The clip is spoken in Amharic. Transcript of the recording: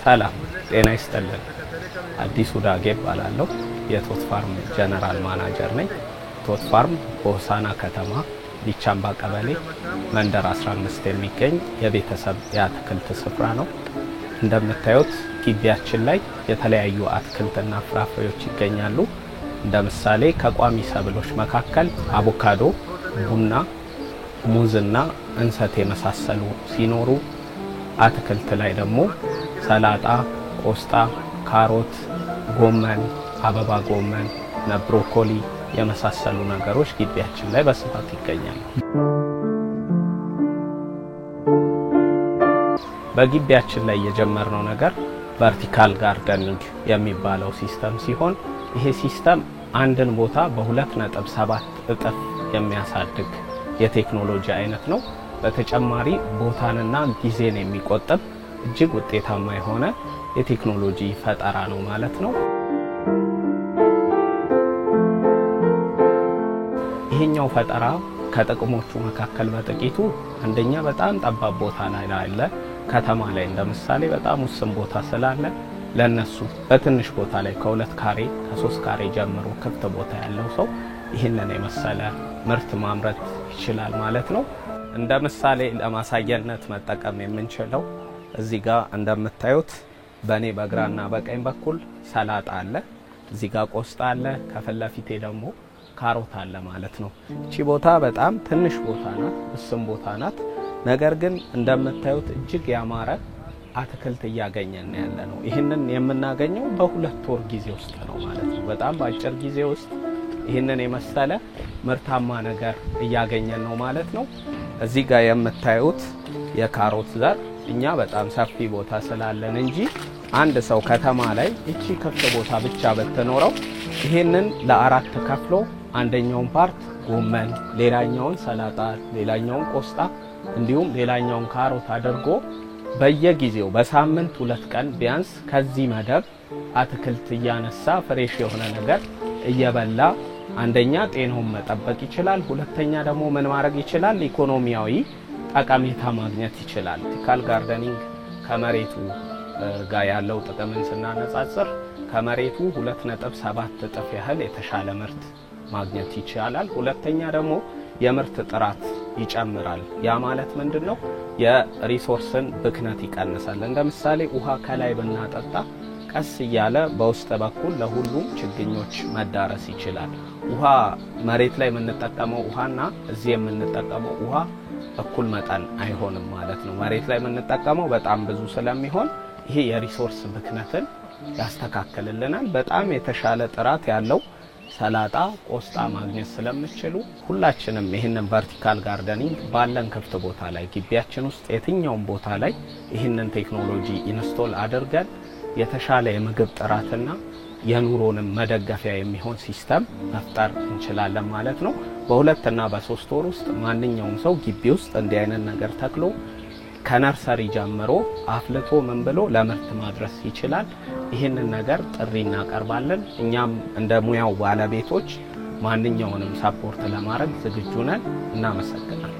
ሰላም ጤና ይስጥልን። አዲሱ ዳጌ እባላለሁ። የቶት ፋርም ጀነራል ማናጀር ነኝ። ቶት ፋርም በሆሳና ከተማ ዲቻምባ ቀበሌ መንደር 15 የሚገኝ የቤተሰብ የአትክልት ስፍራ ነው። እንደምታዩት ግቢያችን ላይ የተለያዩ አትክልትና ፍራፍሬዎች ይገኛሉ። እንደምሳሌ ከቋሚ ሰብሎች መካከል አቮካዶ፣ ቡና፣ ሙዝና እንሰት የመሳሰሉ ሲኖሩ አትክልት ላይ ደግሞ ሰላጣ፣ ቆስጣ፣ ካሮት፣ ጎመን፣ አበባ ጎመን፣ ብሮኮሊ የመሳሰሉ ነገሮች ግቢያችን ላይ በስፋት ይገኛሉ። በግቢያችን ላይ የጀመርነው ነገር ቨርቲካል ጋርደኒንግ የሚባለው ሲስተም ሲሆን ይሄ ሲስተም አንድን ቦታ በ2.7 እጥፍ የሚያሳድግ የቴክኖሎጂ አይነት ነው። በተጨማሪ ቦታንና ጊዜን የሚቆጥብ እጅግ ውጤታማ የሆነ የቴክኖሎጂ ፈጠራ ነው ማለት ነው። ይሄኛው ፈጠራ ከጥቅሞቹ መካከል በጥቂቱ አንደኛ በጣም ጠባብ ቦታ ላይ ያለ ከተማ ላይ እንደምሳሌ በጣም ውስን ቦታ ስላለ ለነሱ በትንሽ ቦታ ላይ ከ2 ካሬ ከ3 ካሬ ጀምሮ ክፍት ቦታ ያለው ሰው ይሄንን የመሰለ ምርት ማምረት ይችላል ማለት ነው። እንደ ምሳሌ ለማሳየነት መጠቀም የምንችለው እዚህ ጋር እንደምታዩት በኔ በግራና በቀኝ በኩል ሰላጣ አለ፣ እዚህ ጋር ቆስጣ አለ፣ ከፈለፊቴ ደግሞ ካሮት አለ ማለት ነው። እቺ ቦታ በጣም ትንሽ ቦታ ናት፣ ውስን ቦታ ናት። ነገር ግን እንደምታዩት እጅግ ያማረ አትክልት እያገኘን ያለ ነው። ይሄንን የምናገኘው በ2 ወር ጊዜ ውስጥ ነው ማለት ነው። በጣም በአጭር ጊዜ ውስጥ ይሄንን የመሰለ ምርታማ ነገር እያገኘን ነው ማለት ነው። እዚህ ጋር የምታዩት የካሮት ዘር እኛ በጣም ሰፊ ቦታ ስላለን እንጂ አንድ ሰው ከተማ ላይ እቺ ክፍት ቦታ ብቻ በተኖረው ይሄንን ለ4 ከፍሎ አንደኛውን ፓርት ጎመን፣ ሌላኛውን ሰላጣ፣ ሌላኛውን ቆስጣ እንዲሁም ሌላኛውን ካሮት አድርጎ በየጊዜው በሳምንት 2 ቀን ቢያንስ ከዚህ መደብ አትክልት እያነሳ ፍሬሽ የሆነ ነገር እየበላ አንደኛ ጤናውን መጠበቅ ይችላል፣ ሁለተኛ ደግሞ ምን ማድረግ ይችላል? ኢኮኖሚያዊ ጠቀሜታ ማግኘት ይችላል። ቨርቲካል ጋርደኒንግ ከመሬቱ ጋር ያለው ጥቅምን ስናነጻጽር ከመሬቱ 2.7 እጥፍ ያህል የተሻለ ምርት ማግኘት ይቻላል። ሁለተኛ ደግሞ የምርት ጥራት ይጨምራል። ያ ማለት ምንድነው? የሪሶርስን ብክነት ይቀንሳል። እንደምሳሌ ውሃ ከላይ ብናጠጣ ቀስ እያለ በውስጥ በኩል ለሁሉም ችግኞች መዳረስ ይችላል። ውሃ መሬት ላይ የምንጠቀመው ውሃና እዚህ የምንጠቀመው ውሃ እኩል መጠን አይሆንም ማለት ነው። መሬት ላይ የምንጠቀመው በጣም ብዙ ስለሚሆን ይሄ የሪሶርስ ብክነትን ያስተካክልልናል። በጣም የተሻለ ጥራት ያለው ሰላጣ፣ ቆስጣ ማግኘት ስለምትችሉ ሁላችንም ይሄንን ቨርቲካል ጋርደኒንግ ባለን ክፍት ቦታ ላይ ግቢያችን ውስጥ የትኛውም ቦታ ላይ ይሄንን ቴክኖሎጂ ኢንስቶል አድርገን የተሻለ የምግብ ጥራትና የኑሮንም መደገፊያ የሚሆን ሲስተም መፍጠር እንችላለን ማለት ነው። በ2 እና በ3 ወር ውስጥ ማንኛውም ሰው ግቢ ውስጥ እንዲህ አይነት ነገር ተክሎ ከነርሰሪ ጀምሮ አፍልቶ ምን ብሎ ለምርት ማድረስ ይችላል። ይሄንን ነገር ጥሪ እናቀርባለን። እኛም እንደ ሙያው ባለቤቶች ማንኛውንም ሰፖርት ለማድረግ ዝግጁ ነን። እናመሰግናለን።